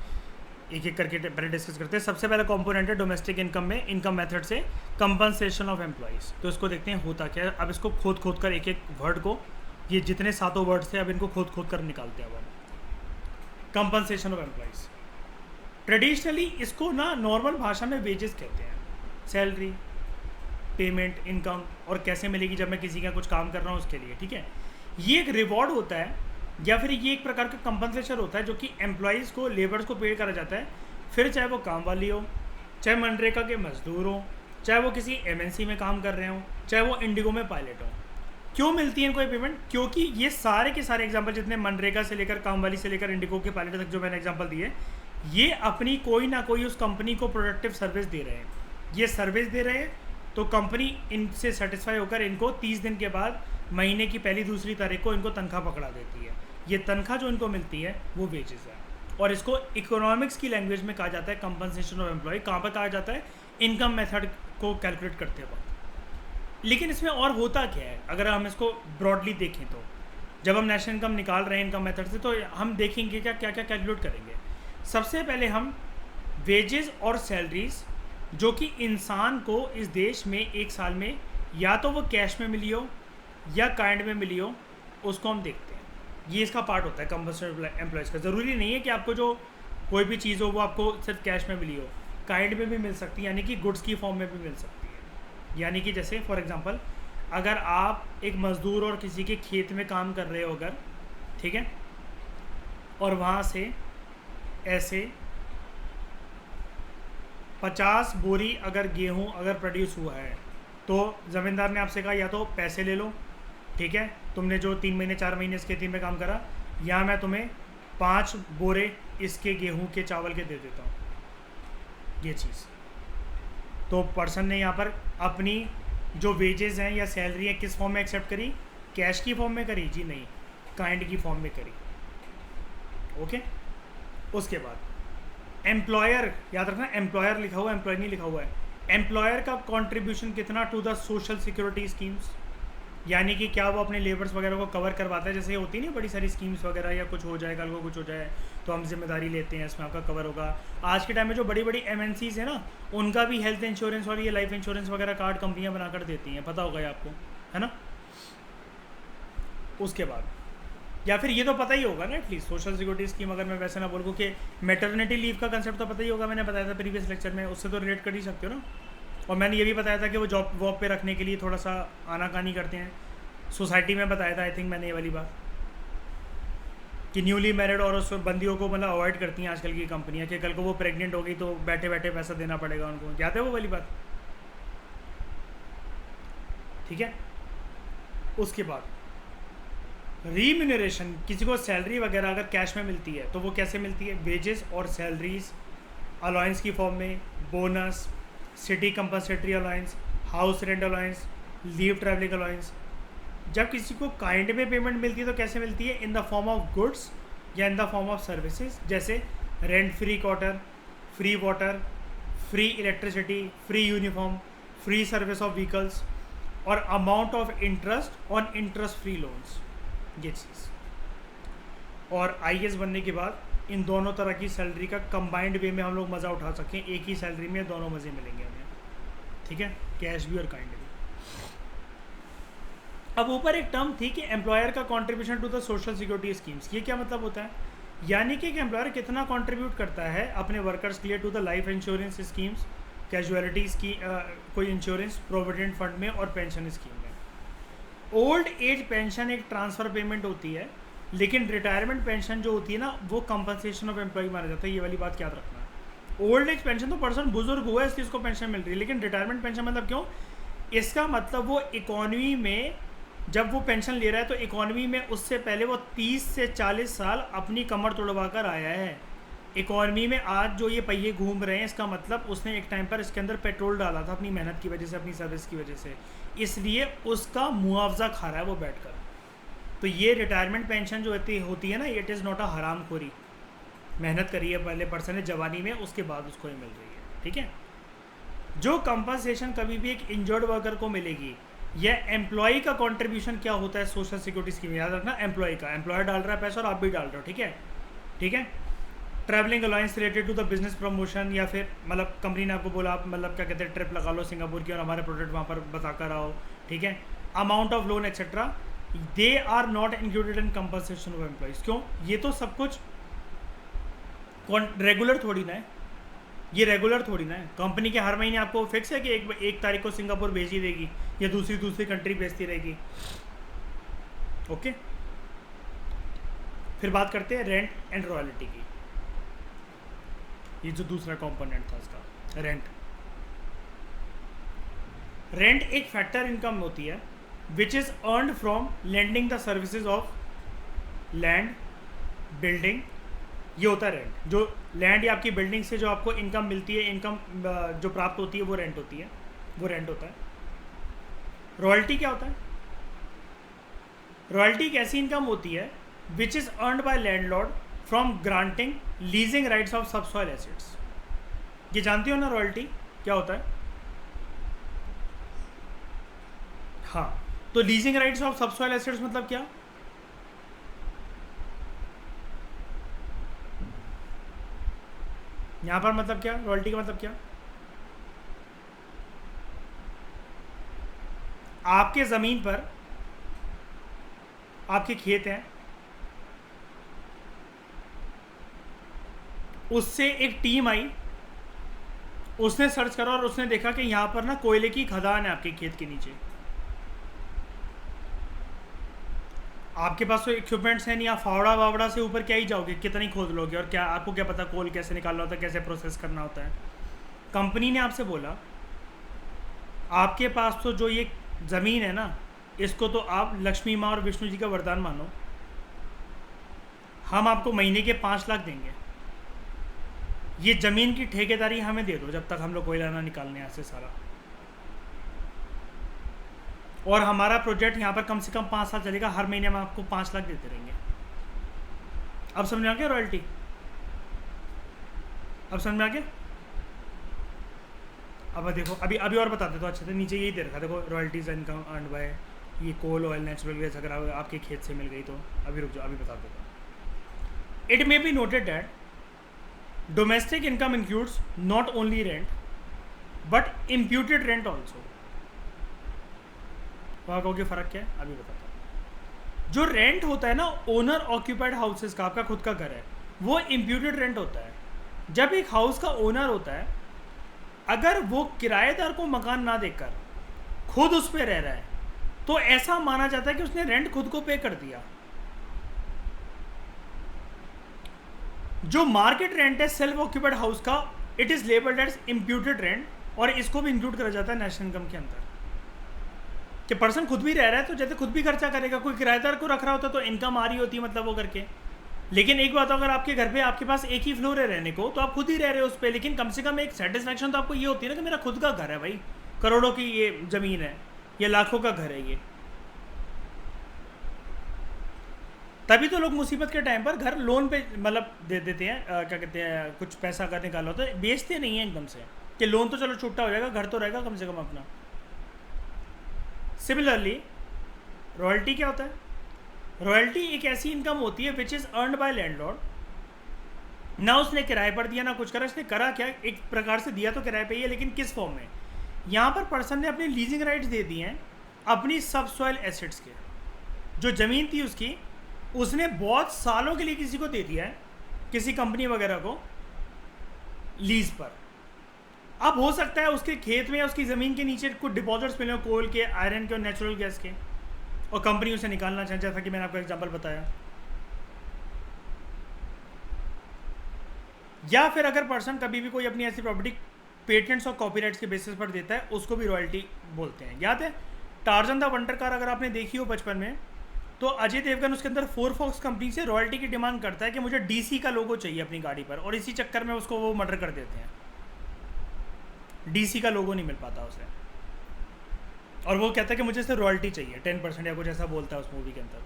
एक एक करके पहले डिस्कस करते हैं। सबसे पहला कंपोनेंट है डोमेस्टिक इनकम में, इनकम मेथड से कंपनसेशन ऑफ एम्प्लॉइज। तो इसको देखते हैं होता क्या है। अब इसको खोद कर एक एक वर्ड को, ये जितने 7 वर्ड्स थे, अब इनको खोद कर निकालते हैं। अब कंपनसेशन ऑफ एम्प्लॉइज, ट्रेडिशनली इसको ना नॉर्मल भाषा में वेजेस कहते हैं, सैलरी, पेमेंट, इनकम, और कैसे मिलेगी जब मैं किसी का कुछ काम कर रहा हूँ उसके लिए, ठीक है। ये एक रिवॉर्ड होता है या फिर ये एक प्रकार का कंपनसेशन होता है जो कि एम्प्लॉयज़ को, लेबर्स को पेड करा जाता है, फिर चाहे वो काम वाली हो, चाहे मनरेगा के मजदूर हो, चाहे वो किसी MNC में काम कर रहे हो, चाहे वो इंडिगो में पायलट हो। क्यों मिलती है इनको ये पेमेंट? क्योंकि ये सारे के सारे एग्जाम्पल जितने मनरेगा से लेकर, काम वाली से लेकर, इंडिगो के पायलट तक जो मैंने एग्जाम्पल दिए, ये अपनी कोई ना कोई उस कंपनी को प्रोडक्टिव सर्विस दे रहे हैं। ये सर्विस दे रहे हैं तो कंपनी इनसे सेटिस्फाई होकर इनको 30 दिन के बाद महीने की पहली दूसरी तारीख को इनको तनख्वाह पकड़ा देती है। ये तनख्वाह जो इनको मिलती है वो वेजेस है, और इसको इकोनॉमिक्स की लैंग्वेज में कहा जाता है कंपनसेशन ऑफ एम्प्लॉय। कहाँ पर कहा जाता है? इनकम मेथड को कैलकुलेट करते वक्त। लेकिन इसमें और होता क्या है अगर हम इसको ब्रॉडली देखें तो, जब हम नेशनल इनकम निकाल रहे हैं इनकम मेथड से, तो हम देखेंगे क्या क्या कैलकुलेट करेंगे। सबसे पहले हम वेजेस और सैलरीज जो कि इंसान को इस देश में एक साल में या तो वो कैश में मिली हो या काइंड में मिली हो, उसको हम देखते हैं। ये इसका पार्ट होता है कंपनसेशन एम्प्लॉयज़ का। ज़रूरी नहीं है कि आपको जो कोई भी चीज़ हो वो आपको सिर्फ कैश में मिली हो, काइंड में भी मिल सकती है, यानी कि गुड्स की फॉर्म में भी मिल सकती है। यानी कि जैसे फॉर एग्जांपल अगर आप एक मज़दूर और किसी के खेत में काम कर रहे हो अगर, ठीक है, और वहाँ से ऐसे 50 बोरी अगर गेहूँ अगर प्रोड्यूस हुआ है, तो ज़मींदार ने आपसे कहा या तो पैसे ले लो, ठीक है, तुमने जो 3 महीने 4 महीने इस खेती में काम करा, या मैं तुम्हें 5 बोरे इसके गेहूं के चावल के दे देता हूँ, ये चीज़। तो पर्सन ने यहाँ पर अपनी जो वेजेस हैं या सैलरी है किस फॉर्म में एक्सेप्ट करी? कैश की फॉर्म में करी? जी नहीं, काइंड की फॉर्म में करी। ओके। उसके बाद एम्प्लॉयर, याद रखना एम्प्लॉयर लिखा हुआ है, एम्प्लॉय नहीं लिखा हुआ है। एम्प्लॉयर का कंट्रीब्यूशन कितना to the social security schemes, यानी कि क्या वो अपने लेबर्स वगैरह को कवर करवाता है? जैसे होती नहीं बड़ी सारी स्कीम्स वगैरह, या कुछ हो जाए कल को कुछ हो जाए तो हम जिम्मेदारी लेते हैं, इसमें आपका कवर होगा। आज के टाइम में जो बड़ी बड़ी MNCs है ना, उनका भी हेल्थ इंश्योरेंस और ये लाइफ इंश्योरेंस वगैरह कार्ड कंपनियां बनाकर देती हैं, पता होगा ये आपको, है ना। उसके बाद या फिर ये तो पता ही होगा ना एटलीस्ट, सोशल सिक्योरिटी स्कीम अगर मैं वैसे ना बोलूँ कि मैटरनिटी लीव का कंसेप्ट तो पता ही होगा, मैंने बताया था प्रीवियस लेक्चर में, उससे तो रिलेट कर ही सकते हो ना। और मैंने ये भी बताया था कि वो जॉब वॉब पे रखने के लिए थोड़ा सा आनाकानी करते हैं, सोसाइटी में बताया था आई थिंक मैंने ये वाली बात, कि न्यूली मैरिड और उस बंदियों को मतलब अवॉइड करती हैं आजकल की कंपनियां, कि कल को वो प्रेग्नेंट हो गई तो बैठे बैठे पैसा देना पड़ेगा उनको, याद है वो वाली बात? ठीक है। उसके बाद रीम्यूनरेशन, किसी को सैलरी वगैरह अगर कैश में मिलती है तो वो कैसे मिलती है? वेजेस और सैलरीज अलाउंस की फॉर्म में, bonus, city compensatory allowance, house rent allowance, leave travelling allowance. जब किसी को काइंड में पेमेंट मिलती है तो कैसे मिलती है? In the form of goods या in the form of services, जैसे rent free quarter, free water, free electricity, free uniform, free service of vehicles और amount of interest on interest free loans, ये चीज़। और IAS बनने के बाद इन दोनों तरह की सैलरी का कंबाइंड वे में हम लोग मज़ा उठा सकें, एक ही सैलरी में दोनों मज़े मिलेंगे हमें, ठीक है, कैश भी और काइंड भी। अब ऊपर एक टर्म थी कि एम्प्लॉयर का contribution to the social security schemes, ये क्या मतलब होता है? यानी कि एक एम्प्लॉयर कितना कंट्रीब्यूट करता है अपने वर्कर्स के लिए to the life insurance schemes, casualties की कोई इंश्योरेंस, प्रोविडेंट फंड में और पेंशन स्कीम में। ओल्ड एज पेंशन एक ट्रांसफ़र पेमेंट होती है, लेकिन रिटायरमेंट पेंशन जो होती है ना, वो कंपनसेशन ऑफ एम्प्लॉय माना जाता है, ये वाली बात याद रखना है। ओल्ड एज पेंशन तो पर्सन बुजुर्ग हुआ है इसलिए उसको पेंशन मिल रही है, लेकिन रिटायरमेंट पेंशन मतलब क्यों? इसका मतलब वो इकॉनमी में जब वो पेंशन ले रहा है तो इकॉनमी में उससे पहले वो 30 से 40 साल अपनी कमर तोड़वा कर आया है। इकॉनमी में आज जो ये पहिए घूम रहे हैं, इसका मतलब उसने एक टाइम पर इसके अंदर पेट्रोल डाला था अपनी मेहनत की वजह से, अपनी सर्विस की वजह से, इसलिए उसका मुआवजा खा रहा है वो बैठकर। तो ये रिटायरमेंट पेंशन जो होती है ना, इट इज़ नॉट अ हराम खोरी, मेहनत करी है पहले पर्सन ने जवानी में, उसके बाद उसको ये मिल रही है, ठीक है। जो कंपनसेशन कभी भी एक इंजर्ड वर्कर को मिलेगी, यह एम्प्लॉय का कंट्रीब्यूशन क्या होता है सोशल सिक्योरिटी स्कीम में, याद रखना एम्प्लॉय का, एम्प्लॉयर डाल रहा है पैसा और आप भी डाल रहे हो, ठीक है, ठीक है। Travelling allowance related to the business promotion, या फिर मतलब कंपनी ने आपको बोला आप मतलब क्या कहते हैं ट्रिप लगा लो सिंगापुर की और हमारे प्रोडक्ट वहाँ पर बता कर आओ, ठीक है। Amount of loan etcetera, they are not included in compensation of employees. क्यों? ये तो सब कुछ रेगुलर थोड़ी ना है, ये रेगुलर थोड़ी ना है। कंपनी के हर महीने आपको फिक्स है कि एक तारीख को सिंगापुर भेज ही देगी या दूसरी कंट्री भेजती रहेगी, ओके। फिर बात करते हैं रेंट एंड रॉयल्टी की, ये जो दूसरा कंपोनेंट था इसका, रेंट। रेंट एक फैक्टर इनकम होती है which is earned from lending the services of land, building, ये होता है रेंट। जो लैंड या आपकी बिल्डिंग से जो आपको इनकम मिलती है, इनकम जो प्राप्त होती है वो रेंट होती है, वो रेंट होता है। रॉयल्टी क्या होता है? रॉयल्टी एक ऐसी इनकम होती है which is earned by landlord from granting leasing rights of subsoil assets. ये जानते हो ना रॉयल्टी क्या होता है? हाँ, तो leasing rights of subsoil assets मतलब क्या? यहां पर मतलब क्या, रॉयल्टी का मतलब क्या? आपके ज़मीन पर आपके खेत हैं, उससे एक टीम आई, उसने सर्च करा और उसने देखा कि यहाँ पर ना कोयले की खदान है आपके खेत के नीचे। आपके पास तो इक्विपमेंट्स हैं नहीं, आप फावड़ा वावड़ा से ऊपर क्या ही जाओगे, कितना ही खोद लोगे, और क्या आपको क्या पता कोल कैसे निकालना होता है, कैसे प्रोसेस करना होता है। कंपनी ने आपसे बोला आपके पास तो जो ये ज़मीन है ना, इसको तो आप लक्ष्मी माँ और विष्णु जी का वरदान मानो, हम आपको महीने के 5 लाख देंगे, ये ज़मीन की ठेकेदारी हमें दे दो जब तक हम लोग कोयला ना निकालने यहाँ से सारा, और हमारा प्रोजेक्ट यहाँ पर कम से कम 5 साल चलेगा, हर महीने हम आपको 5 लाख देते रहेंगे। अब समझ में आ गया रॉयल्टी? अब समझ में आ गया? अब देखो अभी और बता देता हूँ अच्छे से, नीचे यही दे रखा, देखो रॉयल्टीज इनकम अर्न्ड बाय ये कोल ऑयल नेचुरल गैस, अगर आपके खेत से मिल गई तो अभी रुक जाओ, अभी बता देता हूँ। It may be noted that domestic income includes not only rent but imputed rent also. वहाँ कहोगे फ़र्क क्या है, अभी बताता हूँ। जो रेंट होता है ना ओनर ऑक्यूपाइड हाउसेस का, आपका खुद का घर है, वो इम्प्यूटेड रेंट होता है। जब एक हाउस का ओनर होता है, अगर वो किराएदार को मकान ना देकर खुद उस पर रह रहा है तो ऐसा माना जाता है कि उसने रेंट खुद को पे कर दिया। जो मार्केट रेंट है सेल्फ ऑक्यूपाइड हाउस का, it is labelled as imputed rent, और इसको भी इंक्लूड करा जाता है नेशनल इनकम के अंदर। कि पर्सन खुद भी रह रहा है तो जैसे खुद भी खर्चा करेगा, कोई किराएदार को रख रहा होता तो इनकम आ रही होती मतलब वो करके। लेकिन एक बात, अगर आपके घर पे आपके पास एक ही फ्लोर है रहने को, तो आप खुद ही रह रहे हो उस पर, लेकिन कम से कम एक सेटिस्फैक्शन तो आपको ये होती है ना कि मेरा खुद का घर है भाई, करोड़ों की ये ज़मीन है, ये लाखों का घर है ये। तभी तो लोग मुसीबत के टाइम पर घर लोन पे मतलब दे देते हैं, क्या कहते हैं, कुछ पैसा अगर निकालो तो बेचते नहीं हैं एकदम से कि लोन तो चलो छुट्टा हो जाएगा, घर तो रहेगा कम से कम अपना। सिमिलरली रॉयल्टी क्या होता है? रॉयल्टी एक ऐसी इनकम होती है which is earned by landlord. ना उसने किराए पर दिया ना कुछ करा, इसने करा क्या, एक प्रकार से दिया तो किराए पे ही है, लेकिन किस फॉर्म में? यहाँ पर पर्सन ने अपने लीजिंग राइट्स दे दिए हैं अपनी सब सॉइल एसेट्स के। जो ज़मीन थी उसकी, उसने बहुत सालों के लिए किसी को दे दिया है, किसी कंपनी वगैरह को लीज पर। अब हो सकता है उसके खेत में या उसकी ज़मीन के नीचे कुछ डिपॉजिट्स मिले, कोल के, आयरन के और नेचुरल गैस के, और कंपनी उसे निकालना चाहे, जैसा कि मैंने आपको एग्जांपल बताया। या फिर अगर पर्सन कभी भी कोई अपनी ऐसी प्रॉपर्टी पेटेंट्स और कॉपीराइट्स के बेसिस पर देता है, उसको भी रॉयल्टी बोलते हैं। याद है टार्जन द वंडर कार अगर आपने देखी हो बचपन में, तो अजय देवगन उसके अंदर फोर फॉक्स कंपनी से रॉयल्टी की डिमांड करता है कि मुझे डीसी का लोगो चाहिए अपनी गाड़ी पर, और इसी चक्कर में उसको वो मर्डर कर देते हैं। डीसी का लोगो नहीं मिल पाता उसे, और वो कहता है कि मुझे इससे रॉयल्टी चाहिए 10% या कुछ ऐसा बोलता है उस मूवी के अंदर।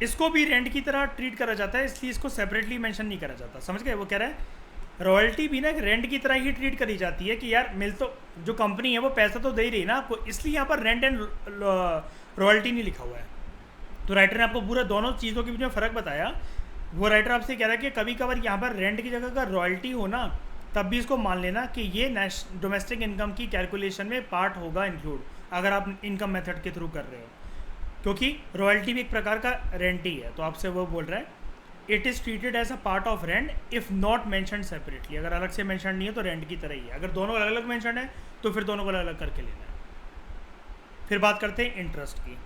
इसको भी रेंट की तरह ट्रीट करा जाता है, इसलिए इसको सेपरेटली मेंशन नहीं करा जाता। समझ गए? वो कह रहा है रॉयल्टी भी ना रेंट की तरह ही ट्रीट करी जाती है कि यार मिल तो जो कंपनी है वो पैसा तो दे ही रही ना आपको, इसलिए यहाँ पर रेंट एंड रॉयल्टी नहीं लिखा हुआ है। तो राइटर ने आपको पूरा दोनों चीज़ों के बीच में फ़र्क बताया। वो राइटर आपसे कह रहा है कि कभी कभार यहाँ पर रेंट की जगह का रॉयल्टी हो ना, तब भी इसको मान लेना कि ये डोमेस्टिक इनकम की कैलकुलेशन में पार्ट होगा इंक्लूड, अगर आप इनकम मेथड के थ्रू कर रहे हो, क्योंकि रॉयल्टी भी एक प्रकार का रेंट ही है। तो आपसे वो बोल रहा है it is treated as a part of rent if not mentioned separately. अगर अलग से मैंशन नहीं है तो रेंट की तरह ही है, अगर दोनों अलग अलग मैंशन है तो फिर दोनों को अलग अलग करके लेना है। फिर बात करते हैं इंटरेस्ट की,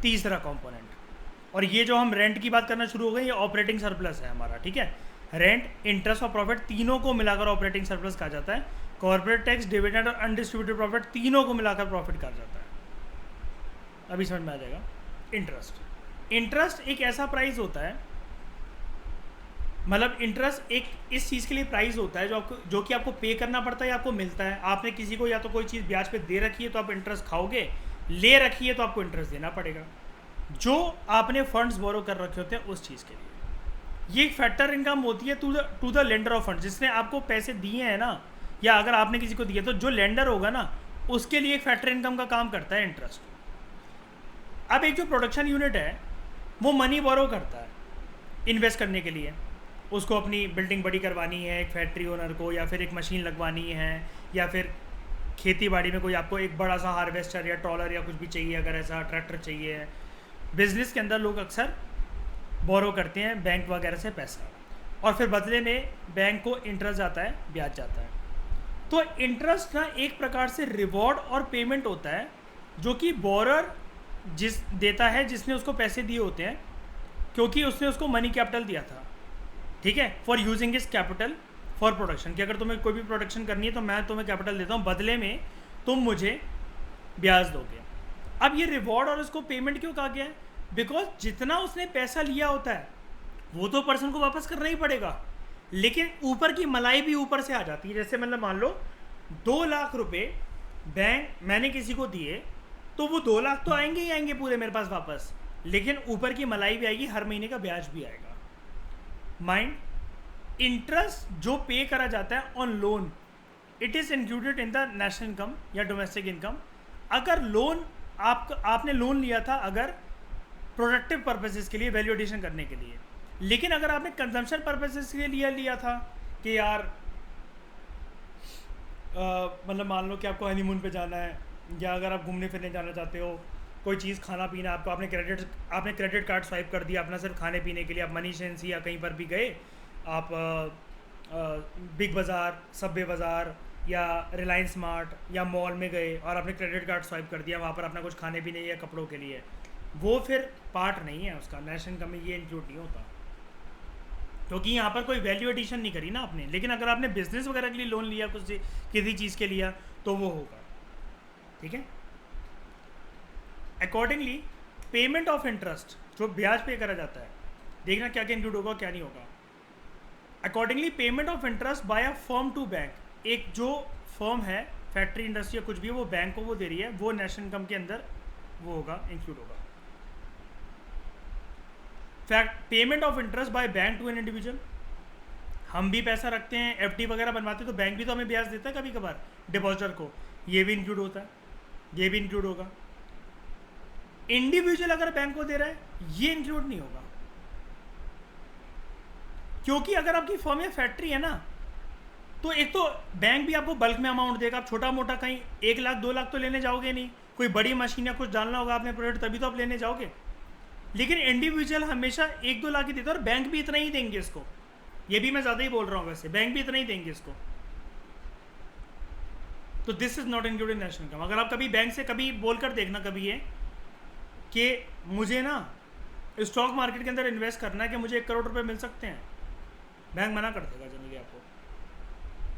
तीसरा कंपोनेंट। और ये जो हम रेंट की बात करना शुरू हो गए, ये ऑपरेटिंग सरप्लस है हमारा, ठीक है। रेंट, इंटरेस्ट और प्रॉफिट तीनों को मिलाकर ऑपरेटिंग सरप्लस कहा जाता है। कॉर्पोरेट टैक्स, डिविडेंड और अनडिस्ट्रीब्यूटेड प्रॉफिट तीनों को मिलाकर प्रॉफिट कहा जाता है। अभी समझ में आ जाएगा। इंटरेस्ट एक ऐसा प्राइस होता है, मतलब इंटरेस्ट एक इस चीज़ के लिए प्राइस होता है जो कि आपको पे करना पड़ता है या आपको मिलता है। आपने किसी को या तो कोई चीज़ ब्याज पे दे रखी है तो आप इंटरेस्ट खाओगे, ले रखी है तो आपको इंटरेस्ट देना पड़ेगा, जो आपने फंड्स बोरो कर रखे होते हैं उस चीज़ के लिए। ये एक फैक्टर इनकम होती है to the lender of fund, जिसने आपको पैसे दिए हैं ना, या अगर आपने किसी को दिए तो जो लेंडर होगा ना उसके लिए एक फैक्टर इनकम का काम करता है इंटरेस्ट। अब एक जो प्रोडक्शन यूनिट है वो मनी बोरो करता है इन्वेस्ट करने के लिए, उसको अपनी बिल्डिंग बड़ी करवानी है एक फैक्ट्री ओनर को, या फिर एक मशीन लगवानी है, या फिर खेती बाड़ी में कोई आपको एक बड़ा सा हार्वेस्टर या ट्रॉलर या कुछ भी चाहिए, अगर ऐसा ट्रैक्टर चाहिए। बिजनेस के अंदर लोग अक्सर बोरो करते हैं बैंक वगैरह से पैसा, और फिर बदले में बैंक को इंटरेस्ट आता है, ब्याज जाता है। तो इंटरेस्ट ना एक प्रकार से रिवॉर्ड और पेमेंट होता है जो कि बोरर देता है जिसने उसको पैसे दिए होते हैं, क्योंकि उसने उसको मनी कैपिटल दिया था, ठीक है, फॉर यूजिंग इस कैपिटल फॉर प्रोडक्शन, कि अगर तुम्हें कोई भी प्रोडक्शन करनी है तो मैं तुम्हें कैपिटल देता हूँ, बदले में तुम मुझे ब्याज दोगे। अब ये रिवॉर्ड और इसको पेमेंट क्यों कहा गया है? बिकॉज जितना उसने पैसा लिया होता है वो तो पर्सन को वापस करना ही पड़ेगा, लेकिन ऊपर की मलाई भी ऊपर से आ जाती है। जैसे मतलब मान लो 2 लाख रुपए बैंक मैंने किसी को दिए, तो वो 2 लाख तो आएंगे ही आएंगे पूरे मेरे पास वापस, लेकिन ऊपर की मलाई भी आएगी, हर महीने का ब्याज भी आएगा। माइंड इंटरेस्ट जो पे करा जाता है on loan, it is included in the national income या डोमेस्टिक इनकम। अगर लोन आपने लोन लिया था अगर प्रोडक्टिव पर्पसेस के लिए, वैल्यू एडिशन करने के लिए, लेकिन अगर आपने कंजम्पशन पर्पसेस के लिए लिया था कि यार मतलब मान लो कि आपको हनीमून पे जाना है, या अगर आप घूमने फिरने जाना चाहते हो, कोई चीज़ खाना पीना आपको, आपने क्रेडिट कार्ड स्वाइप कर दिया अपना सिर्फ खाने पीने के लिए, आप मनी सेंसी या कहीं पर भी गए, आप बिग बाज़ार, सबवे बाज़ार या रिलायंस स्मार्ट या मॉल में गए और आपने क्रेडिट कार्ड स्वाइप कर दिया वहाँ पर अपना कुछ खाने पीने या कपड़ों के लिए, वो फिर पार्ट नहीं है उसका, नेशनल इनकम में ये इंक्लूड नहीं होता, क्योंकि यहाँ पर कोई वैल्यू एडिशन नहीं करी ना आपने। लेकिन अगर आपने बिजनेस वगैरह के लिए लोन लिया, कुछ किसी चीज़ के लिया, तो वो होगा। ठीक है। अकॉर्डिंगली पेमेंट ऑफ इंटरेस्ट, जो ब्याज पे करा जाता है, देखना क्या क्या इंक्लूड होगा क्या नहीं होगा। Accordingly payment of interest by a firm to bank, एक जो फर्म है, फैक्ट्री इंडस्ट्री या कुछ भी, वो बैंक को वो दे रही है, वो नेशनल इनकम के अंदर वो होगा, इंक्लूड होगा। Payment of interest by bank to an individual, हम भी पैसा रखते हैं, एफडी वगैरह बनवाते हैं, तो बैंक भी तो हमें ब्याज देता है कभी कभार डिपॉजिटर को, ये भी इंक्लूड होता है, ये भी इंक्लूड होगा। इंडिविजुअल अगर बैंक को दे रहा है ये इंक्लूड नहीं होगा, क्योंकि अगर आपकी फर्म या फैक्ट्री है ना, तो एक तो बैंक भी आपको बल्क में अमाउंट देगा, आप छोटा मोटा कहीं 1 लाख 2 लाख तो लेने जाओगे नहीं, कोई बड़ी मशीन या कुछ डालना होगा आपने प्रोडक्ट, तभी तो आप लेने जाओगे। लेकिन इंडिविजुअल हमेशा 1-2 लाख ही देता है, और बैंक भी इतना ही देंगे इसको, ये भी मैं ज़्यादा ही बोल रहा हूँ वैसे, बैंक भी इतना ही देंगे इसको। तो this is not included in national income. अगर आप कभी बैंक से कभी बोलकर देखना कभी ये कि मुझे ना स्टॉक मार्केट के अंदर इन्वेस्ट करना है कि मुझे 1 करोड़ रुपए मिल सकते हैं, बैंक मना कर देगा जनरली आपको।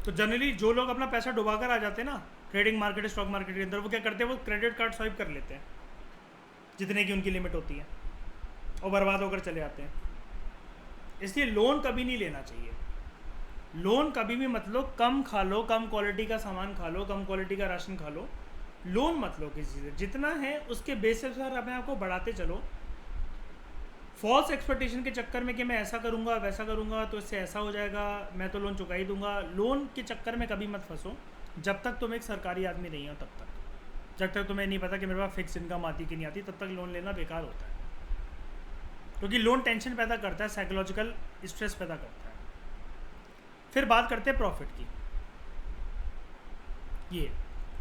तो जनरली जो लोग अपना पैसा डुबा कर आ जाते हैं ना ट्रेडिंग मार्केट, स्टॉक मार्केट के अंदर, वो क्या करते हैं, वो क्रेडिट कार्ड स्वाइप कर लेते हैं जितने की उनकी लिमिट होती है, और बर्बाद होकर चले आते हैं। इसलिए लोन कभी नहीं लेना चाहिए। लोन कभी भी मत लो, कम खा लो, कम क्वालिटी का सामान खा लो, कम क्वालिटी का राशन खा लो, लोन मत लो किसी से। जितना है उसके बेसिस पर अपने आप को बढ़ाते चलो। फॉल्स एक्सपेक्टेशन के चक्कर में कि मैं ऐसा करूँगा वैसा करूँगा तो इससे ऐसा हो जाएगा, मैं तो लोन चुका ही दूंगा, लोन के चक्कर में कभी मत फंसो जब तक तुम एक सरकारी आदमी नहीं हो। तब तक जब तक तुम्हें नहीं पता कि मेरे पास फिक्स इनकम आती कि नहीं आती, तब तक लोन लेना बेकार होता है, क्योंकि लोन टेंशन पैदा करता है, साइकोलॉजिकल स्ट्रेस पैदा करता है। फिर बात करते हैं प्रॉफिट की। ये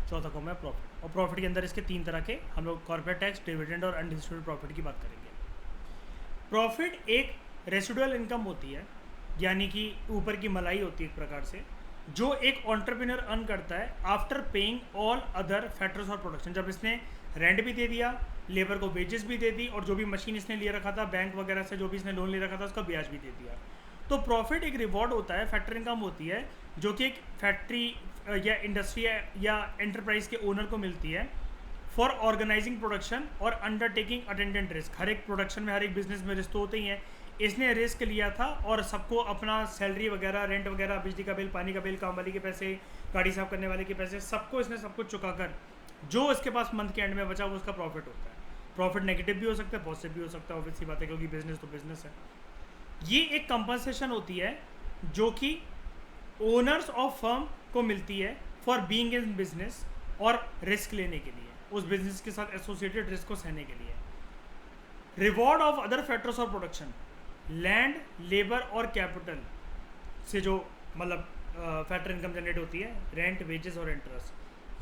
चौथा कॉलम है प्रॉफिट, और प्रॉफिट के अंदर इसके 3 तरह के हम लोग कॉर्पोरेट टैक्स, डिविडेंड और अनडिस्ट्रीब्यूटेड प्रॉफिट की बात करेंगे। प्रॉफिट एक रेसिडुअल इनकम होती है, यानी कि ऊपर की मलाई होती है एक प्रकार से, जो एक एंटरप्रेन्योर अर्न करता है after paying all other factors और प्रोडक्शन। जब इसने रेंट भी दे दिया, लेबर को वेजेस भी दे दी, और जो भी मशीन इसने ले रखा था बैंक वगैरह से, जो भी इसने लोन ले रखा था, उसका ब्याज भी दे दिया। तो प्रॉफिट एक रिवॉर्ड होता है, फैक्टर इनकम होती है, जो कि एक फैक्ट्री या इंडस्ट्री या एंटरप्राइज के ओनर को मिलती है फॉर ऑर्गेनाइजिंग प्रोडक्शन और अंडरटेकिंग अटेंडेंट रिस्क। हर एक प्रोडक्शन में, हर एक बिजनेस में रिस्क तो होते ही हैं। इसने रिस्क लिया था और सबको अपना सैलरी वगैरह, रेंट वगैरह, बिजली का बिल, पानी का बिल, काम वाली के पैसे, गाड़ी साफ करने वाले के पैसे, सबको इसने सब कुछ चुका कर जो इसके पास मंथ के एंड में बचा वो उसका प्रॉफिट होता है। प्रॉफिट नेगेटिव भी हो सकता है, पॉजिटिव भी हो सकता है, ऑब्वियस सी बात है, क्योंकि बिजनेस तो बिजनेस है। ये एक कंपनसेशन होती है जो कि ओनर्स ऑफ फर्म को मिलती है फॉर बीइंग इन बिजनेस और रिस्क लेने के लिए, उस बिजनेस के साथ एसोसिएटेड रिस्क को सहने के लिए। Reward of other factors of production, land, labour और कैपिटल से जो मतलब फैक्टर इनकम जनरेट होती है, रेंट, वेजेस और इंटरेस्ट,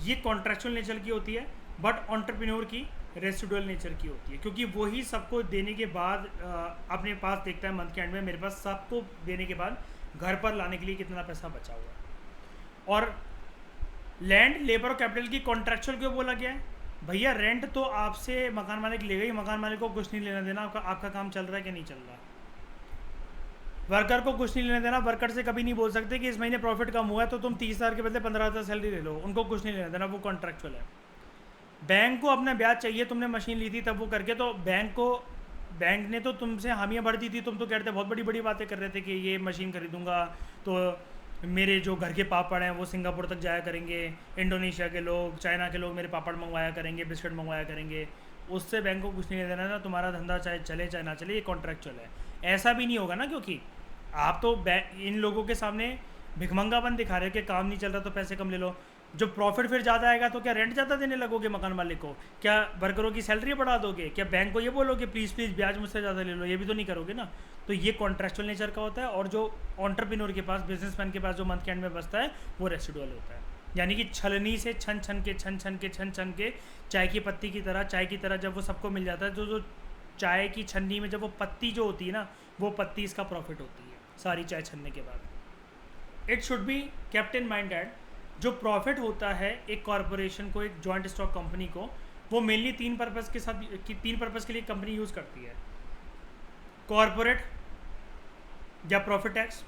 ये कॉन्ट्रैक्चुअल नेचर की होती है, बट एंटरप्रेन्योर की रेसिडुअल नेचर की होती है, क्योंकि वही सबको देने के बाद अपने पास देखता है मंथ के एंड में मेरे पास सबको देने के बाद घर पर लाने के लिए कितना पैसा बचा हुआ है। और लैंड, लेबर और कैपिटल की कॉन्ट्रैक्चुअल क्यों बोला गया है? भैया रेंट तो आपसे मकान मालिक लेगा ही, मकान मालिक को कुछ नहीं लेना देना आपका काम चल रहा है कि नहीं चल रहा। वर्कर को कुछ नहीं लेना देना, वर्कर से कभी नहीं बोल सकते कि इस महीने प्रॉफिट कम हुआ है तो तुम 30,000 के बदले 15,000 सैलरी ले लो, उनको कुछ नहीं लेना देना, वो कॉन्ट्रैक्चुअल है। बैंक को अपना ब्याज चाहिए, तुमने मशीन ली थी तब वो करके, तो बैंक को बैंक ने तो तुमसे हामियाँ भर दी थी, तुम तो कह रहे थे, बहुत बड़ी बड़ी बातें कर रहे थे कि ये मशीन खरीदूंगा तो मेरे जो घर के पापड़ हैं वो सिंगापुर तक जाया करेंगे, इंडोनेशिया के लोग, चाइना के लोग मेरे पापड़ मंगवाया करेंगे, बिस्किट मंगवाया करेंगे। उससे बैंक को कुछ नहीं देना ना, तुम्हारा धंधा चाहे चले चाहे ना चले, ये कॉन्ट्रैक्चुअल है। ऐसा भी नहीं होगा ना, क्योंकि आप तो इन लोगों के सामने भिखमंगापन दिखा रहे हो कि काम नहीं चल रहा तो पैसे कम ले लो। जो प्रॉफिट फिर ज़्यादा आएगा तो क्या रेंट ज़्यादा देने लगोगे मकान मालिक को? क्या वर्करों की सैलरी बढ़ा दोगे? क्या बैंक को ये बोलोगे प्लीज़ प्लीज़ ब्याज मुझसे ज़्यादा ले लो? ये भी तो नहीं करोगे ना। तो ये कॉन्ट्रेक्चुअल नेचर का होता है, और जो ऑन्टरप्रेन्योर के पास, बिजनेसमैन के पास जो मंथ के एंड में बचता है वो रेसिडुअल होता है। यानी कि छलनी से छन छन के चाय की पत्ती की तरह, चाय की तरह जब वो सबको मिल जाता है, जो चाय की छन्नी में जब वो पत्ती जो होती है ना, वो पत्ती इसका प्रॉफिट होती है सारी चाय छनने के बाद। It should be kept in mind that जो प्रॉफिट होता है एक कॉरपोरेशन को, एक जॉइंट स्टॉक कंपनी को, वो मेनली तीन पर्पज़ के लिए कंपनी यूज़ करती है। कॉरपोरेट या profit tax,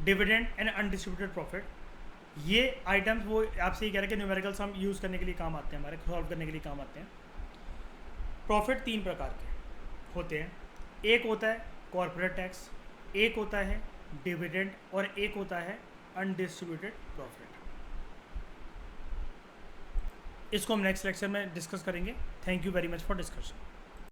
dividend and undistributed profit. ये आइटम्स वो आपसे ये कह रहे हैं कि न्यूमेरिकल्स हम यूज़ करने के लिए काम आते हैं, हमारे सॉल्व करने के लिए काम आते हैं। प्रॉफिट तीन प्रकार के होते हैं। एक होता है कॉरपोरेट टैक्स, एक होता है डिविडेंड, और एक होता है अनडिस्ट्रीब्यूटेड प्रॉफिट। इसको हम नेक्स्ट लेक्चर में डिस्कस करेंगे। Thank you very much for discussion.